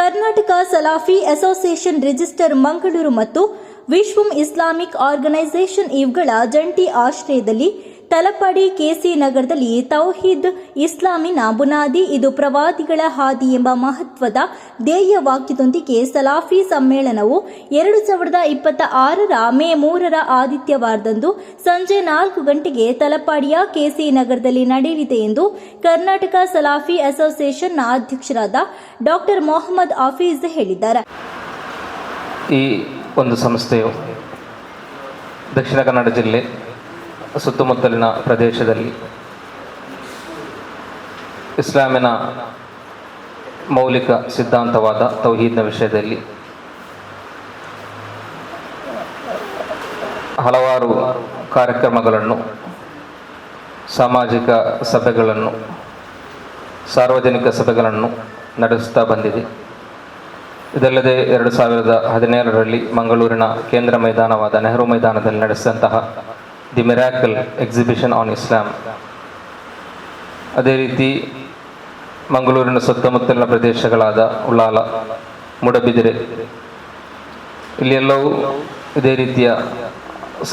Karnataka ಸಲಾಫಿ association register Mangaluru ಮತ್ತು ವಿಶ್ವಂ Islamic organisation ಇವುಗಳ ಜಂಟಿ ಆಶ್ರಯದಲ್ಲಿ ತಲಪಾಡಿ ಕೆಸಿ ನಗರದಲ್ಲಿ ತೌಹೀದ್ ಇಸ್ಲಾಮಿನ ಬುನಾದಿ ಇದು ಪ್ರವಾದಿಗಳ ಹಾದಿ ಎಂಬ ಮಹತ್ವದ ಧ್ಯೇಯ ವಾಕ್ಯದೊಂದಿಗೆ ಸಲಾಫಿ ಸಮ್ಮೇಳನವು 2026ರ ಮೇ 3ರ ಆದಿತ್ಯವಾರದಂದು ಸಂಜೆ 4 ಗಂಟೆಗೆ ತಲಪಾಡಿಯ ಕೆಸಿ ನಗರದಲ್ಲಿ ನಡೆಯಲಿದೆ ಎಂದು ಕರ್ನಾಟಕ ಸಲಾಫಿ ಅಸೋಸಿಯೇಷನ್ನ ಅಧ್ಯಕ್ಷರಾದ ಡಾಕ್ಟರ್ ಮೊಹಮ್ಮದ್ ಹಫೀಜ್ ಹೇಳಿದ್ದಾರೆ. ಈ ಒಂದು ಸಂಸ್ಥೆಯು ದಕ್ಷಿಣ ಕನ್ನಡ ಜಿಲ್ಲೆ ಸುತ್ತಮುತ್ತಲಿನ ಪ್ರದೇಶದಲ್ಲಿ ಇಸ್ಲಾಮಿನ ಮೌಲಿಕ ಸಿದ್ಧಾಂತವಾದ ತೌಹೀದ್ನ ವಿಷಯದಲ್ಲಿ ಹಲವಾರು ಕಾರ್ಯಕ್ರಮಗಳನ್ನು, ಸಾಮಾಜಿಕ ಸಭೆಗಳನ್ನು, ಸಾರ್ವಜನಿಕ ಸಭೆಗಳನ್ನು ನಡೆಸುತ್ತಾ ಬಂದಿದೆ. ಇದಲ್ಲದೆ 2017ರಲ್ಲಿ ಮಂಗಳೂರಿನ ಕೇಂದ್ರ ಮೈದಾನವಾದ ನೆಹರು ಮೈದಾನದಲ್ಲಿ ನಡೆಸಿದಂತಹ ದಿ ಮಿರಾಕಲ್ ಎಕ್ಸಿಬಿಷನ್ ಆನ್ ಇಸ್ಲಾಂ, ಅದೇ ರೀತಿ ಮಂಗಳೂರಿನ ಸುತ್ತಮುತ್ತಲಿನ ಪ್ರದೇಶಗಳಾದ ಉಳ್ಳಾಲ, ಮೂಡಬಿದಿರೆ, ಇಲ್ಲೆಲ್ಲವೂ ಇದೇ ರೀತಿಯ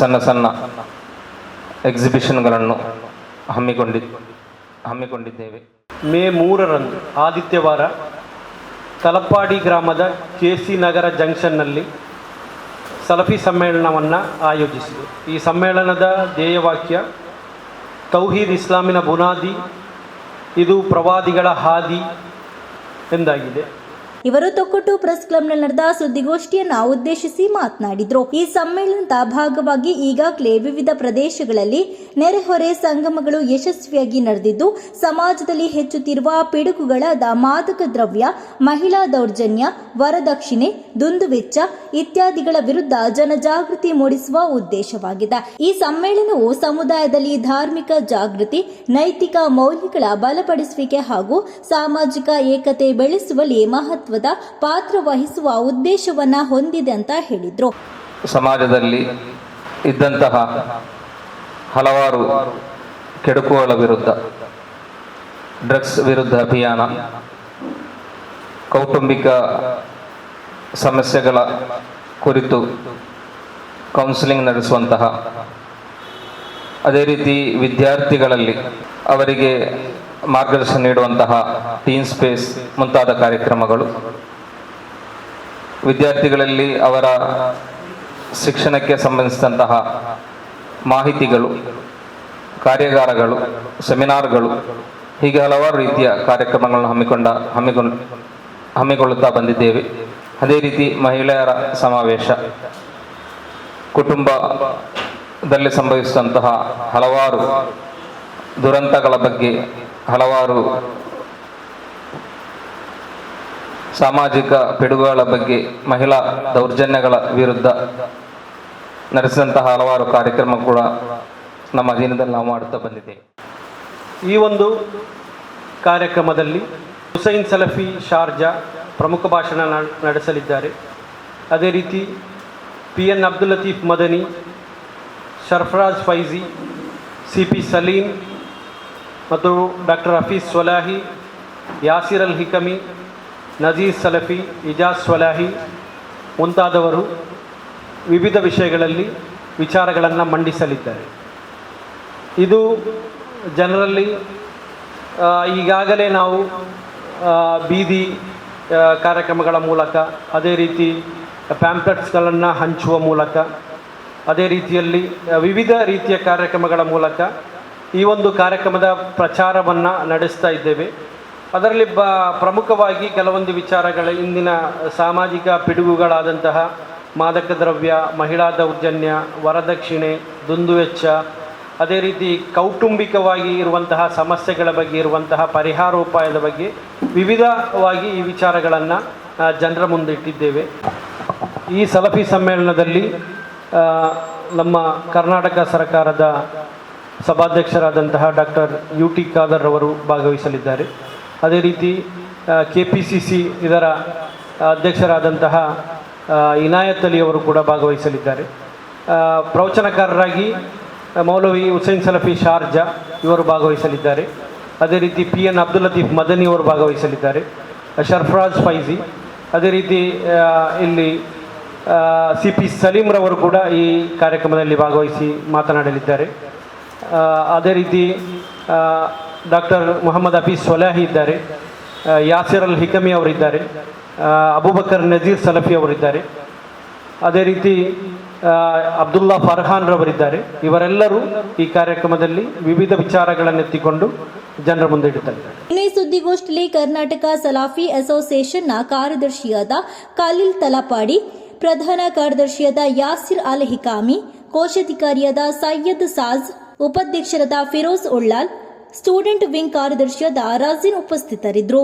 ಸಣ್ಣ ಸಣ್ಣ ಎಕ್ಸಿಬಿಷನ್ಗಳನ್ನು ಹಮ್ಮಿಕೊಂಡಿದ್ದೇವೆ. ಮೇ 3ರಂದು ಆದಿತ್ಯವಾರ ತಲಪಾಡಿ ಗ್ರಾಮದ ಕೆಸಿ ನಗರ ಜಂಕ್ಷನ್ನಲ್ಲಿ ಸಲಫಿ ಸಮ್ಮೇಳನವನ್ನು ಆಯೋಜಿಸಿದೆ. ಈ ಸಮ್ಮೇಳನದ ಧ್ಯೇಯವಾಕ್ಯ ತೌಹೀದ್ ಇಸ್ಲಾಮಿನ ಬುನಾದಿ ಇದು ಪ್ರವಾದಿಗಳ ಹಾದಿ ಎಂದಾಗಿದೆ. ಇವರು ತೊಕ್ಕೊಟ್ಟು ಪ್ರೆಸ್ ಕ್ಲಬ್ನಲ್ಲಿ ನಡೆದ ಸುದ್ದಿಗೋಷ್ಠಿಯನ್ನು ಉದ್ದೇಶಿಸಿ ಮಾತನಾಡಿದರು. ಈ ಸಮ್ಮೇಳನದ ಭಾಗವಾಗಿ ಈಗಾಗಲೇ ವಿವಿಧ ಪ್ರದೇಶಗಳಲ್ಲಿ ನೆರೆಹೊರೆ ಸಂಗಮಗಳು ಯಶಸ್ವಿಯಾಗಿ ನಡೆದಿದ್ದು, ಸಮಾಜದಲ್ಲಿ ಹೆಚ್ಚುತ್ತಿರುವ ಪಿಡುಗುಗಳಾದ ಮಾದಕ ದ್ರವ್ಯ, ಮಹಿಳಾ ದೌರ್ಜನ್ಯ, ವರದಕ್ಷಿಣೆ, ದುಂದುವೆಚ್ಚ ಇತ್ಯಾದಿಗಳ ವಿರುದ್ಧ ಜನಜಾಗೃತಿ ಮೂಡಿಸುವ ಉದ್ದೇಶವಾಗಿದೆ. ಈ ಸಮ್ಮೇಳನವು ಸಮುದಾಯದಲ್ಲಿ ಧಾರ್ಮಿಕ ಜಾಗೃತಿ, ನೈತಿಕ ಮೌಲ್ಯಗಳ ಬಲಪಡಿಸುವಿಕೆ ಹಾಗೂ ಸಾಮಾಜಿಕ ಏಕತೆ ಬೆಳೆಸುವಲ್ಲಿ ಮಹತ್ವದ ಪಾತ್ರ ವಹಿಸುವ ಉದ್ದೇಶವನ್ನ ಹೊಂದಿದೆ ಅಂತ ಹೇಳಿದ್ರು. ಸಮಾಜದಲ್ಲಿ ಇದ್ದಂತಹ ಹಲವಾರು ಕೆಡುಕುಗಳ ವಿರುದ್ಧ, ಡ್ರಗ್ಸ್ ವಿರುದ್ಧ ಅಭಿಯಾನ, ಕೌಟುಂಬಿಕ ಸಮಸ್ಯೆಗಳ ಕುರಿತು ಕೌನ್ಸಿಲಿಂಗ್ ನಡೆಸುವಂತಹ, ಅದೇ ರೀತಿ ವಿದ್ಯಾರ್ಥಿಗಳಲ್ಲಿ ಅವರಿಗೆ ಮಾರ್ಗದರ್ಶನ ನೀಡುವಂತಹ ಟೀನ್ ಸ್ಪೇಸ್ ಮುಂತಾದ ಕಾರ್ಯಕ್ರಮಗಳು, ವಿದ್ಯಾರ್ಥಿಗಳಲ್ಲಿ ಅವರ ಶಿಕ್ಷಣಕ್ಕೆ ಸಂಬಂಧಿಸಿದಂತಹ ಮಾಹಿತಿಗಳು, ಕಾರ್ಯಾಗಾರಗಳು, ಸೆಮಿನಾರ್ಗಳು, ಹೀಗೆ ಹಲವಾರು ರೀತಿಯ ಕಾರ್ಯಕ್ರಮಗಳನ್ನು ಹಮ್ಮಿಕೊಳ್ಳುತ್ತಾ ಬಂದಿದ್ದೇವೆ. ಅದೇ ರೀತಿ ಮಹಿಳೆಯರ ಸಮಾವೇಶ, ಕುಟುಂಬದಲ್ಲಿ ಸಂಭವಿಸಿದಂತಹ ಹಲವಾರು ದುರಂತಗಳ ಬಗ್ಗೆ, ಹಲವಾರು ಸಾಮಾಜಿಕ ಪಿಡುಗುಗಳ ಬಗ್ಗೆ, ಮಹಿಳಾ ದೌರ್ಜನ್ಯಗಳ ವಿರುದ್ಧ ನಡೆಸಿದಂತಹ ಹಲವಾರು ಕಾರ್ಯಕ್ರಮ ಕೂಡ ನಮ್ಮ ಅಧೀನದಲ್ಲಿ ನಾವು ಮಾಡುತ್ತಾ ಬಂದಿದ್ದೇವೆ. ಈ ಒಂದು ಕಾರ್ಯಕ್ರಮದಲ್ಲಿ ಹುಸೈನ್ ಸಲಫಿ ಶಾರ್ಜಾ ಪ್ರಮುಖ ಭಾಷಣ ನಡೆಸಲಿದ್ದಾರೆ. ಅದೇ ರೀತಿ PN ಅಬ್ದುಲ್ ಲತೀಫ್ ಮದನಿ, ಸರ್ಫರಾಜ್ ಫೈಜಿ, CP ಸಲೀಂ ಮತ್ತು ಡಾಕ್ಟರ್ ಹಫೀಜ್ ಸ್ವಲಾಹಿ, ಯಾಸಿರ್ ಅಲ್ ಹಿಕಮಿ, ನಜೀರ್ ಸಲಫಿ, ಇಜಾಜ್ ಸ್ವಲಾಹಿ ಮುಂತಾದವರು ವಿವಿಧ ವಿಷಯಗಳಲ್ಲಿ ವಿಚಾರಗಳನ್ನು ಮಂಡಿಸಲಿದ್ದಾರೆ. ಇದು ಜನರಲ್ಲಿ ಈಗಾಗಲೇ ನಾವು ಬೀದಿ ಕಾರ್ಯಕ್ರಮಗಳ ಮೂಲಕ, ಅದೇ ರೀತಿ ಪ್ಯಾಂಪ್ಲೆಟ್ಸ್ಗಳನ್ನು ಹಂಚುವ ಮೂಲಕ, ಅದೇ ರೀತಿಯಲ್ಲಿ ವಿವಿಧ ರೀತಿಯ ಕಾರ್ಯಕ್ರಮಗಳ ಮೂಲಕ ಈ ಒಂದು ಕಾರ್ಯಕ್ರಮದ ಪ್ರಚಾರವನ್ನು ನಡೆಸ್ತಾ ಇದ್ದೇವೆ. ಅದರಲ್ಲಿ ಪ್ರಮುಖವಾಗಿ ಕೆಲವೊಂದು ವಿಚಾರಗಳ ಇಂದಿನ ಸಾಮಾಜಿಕ ಪಿಡುಗುಗಳಾದಂತಹ ಮಾದಕ ದ್ರವ್ಯ, ಮಹಿಳಾ ದೌರ್ಜನ್ಯ, ವರದಕ್ಷಿಣೆ, ದುಂದುವೆಚ್ಚ, ಅದೇ ರೀತಿ ಕೌಟುಂಬಿಕವಾಗಿ ಇರುವಂತಹ ಸಮಸ್ಯೆಗಳ ಬಗ್ಗೆ ಇರುವಂತಹ ಪರಿಹಾರೋಪಾಯದ ಬಗ್ಗೆ ವಿವಿಧವಾಗಿ ಈ ವಿಚಾರಗಳನ್ನು ಜನರ ಮುಂದೆ ಇಟ್ಟಿದ್ದೇವೆ. ಈ ಸಲಫಿ ಸಮ್ಮೇಳನದಲ್ಲಿ ನಮ್ಮ ಕರ್ನಾಟಕ ಸರ್ಕಾರದ ಸಭಾಧ್ಯಕ್ಷರಾದಂತಹ ಡಾಕ್ಟರ್ UT ಖಾದರ್ ಅವರು ಭಾಗವಹಿಸಲಿದ್ದಾರೆ. ಅದೇ ರೀತಿ KPCC ಇದರ ಅಧ್ಯಕ್ಷರಾದಂತಹ ಇನಾಯತ್ ಅಲಿ ಅವರು ಕೂಡ ಭಾಗವಹಿಸಲಿದ್ದಾರೆ. ಪ್ರವಚನಕಾರರಾಗಿ ಮೌಲವಿ ಹುಸೈನ್ ಸಲಫಿ ಶಾರ್ಜಾ ಇವರು ಭಾಗವಹಿಸಲಿದ್ದಾರೆ. ಅದೇ ರೀತಿ PN ಅಬ್ದುಲ್ ಲತೀಫ್ ಮದನಿ ಅವರು ಭಾಗವಹಿಸಲಿದ್ದಾರೆ. ಸರ್ಫರಾಜ್ ಫೈಜಿ, ಅದೇ ರೀತಿ ಇಲ್ಲಿ ಸಿ ಪಿ ಸಲೀಮ್ರವರು ಕೂಡ ಈ ಕಾರ್ಯಕ್ರಮದಲ್ಲಿ ಭಾಗವಹಿಸಿ ಮಾತನಾಡಲಿದ್ದಾರೆ. ಅದೇ ರೀತಿ ಡಾಕ್ಟರ್ ಮೊಹಮ್ಮದ್ ಹಫೀಜ್ ಸ್ವಲಾಹಿ ಇದ್ದಾರೆ, ಯಾಸಿರ್ ಅಲ್ ಹಿಕಮಿ ಅವರಿದ್ದಾರೆ, ಅಬೂಬಕರ್ ನಜೀರ್ ಸಲಫಿ ಅವರಿದ್ದಾರೆ, ಅದೇ ರೀತಿ ಅಬ್ದುಲ್ಲಾ ಫರ್ಹಾನ್ ರವರಿದ್ದಾರೆ. ಇವರೆಲ್ಲರೂ ಈ ಕಾರ್ಯಕ್ರಮದಲ್ಲಿ ವಿವಿಧ ವಿಚಾರಗಳನ್ನೆತ್ತಿಕೊಂಡು ಜನರ ಮುಂದೆ ಇಡುತ್ತಾರೆ. ಇನ್ನು ಈ ಸುದ್ದಿಗೋಷ್ಠಿಯಲ್ಲಿ ಕರ್ನಾಟಕ ಸಲಾಫಿ ಅಸೋಸಿಯೇಷನ್ನ ಕಾರ್ಯದರ್ಶಿಯಾದ ಖಲೀಲ್ ತಲಪಾಡಿ, ಪ್ರಧಾನ ಕಾರ್ಯದರ್ಶಿಯಾದ ಯಾಸಿರ್ ಅಲ್ ಹಿಕಾಮಿ, ಕೋಶಾಧಿಕಾರಿಯಾದ ಸೈಯದ್ ಸಾಜ್, ಉಪಾಧ್ಯಕ್ಷರಾದ Firoz Ullal, student wing ಕಾರ್ಯದರ್ಶಿಯಾದ robin ಉಪಸ್ಥಿತರಿದ್ದರು.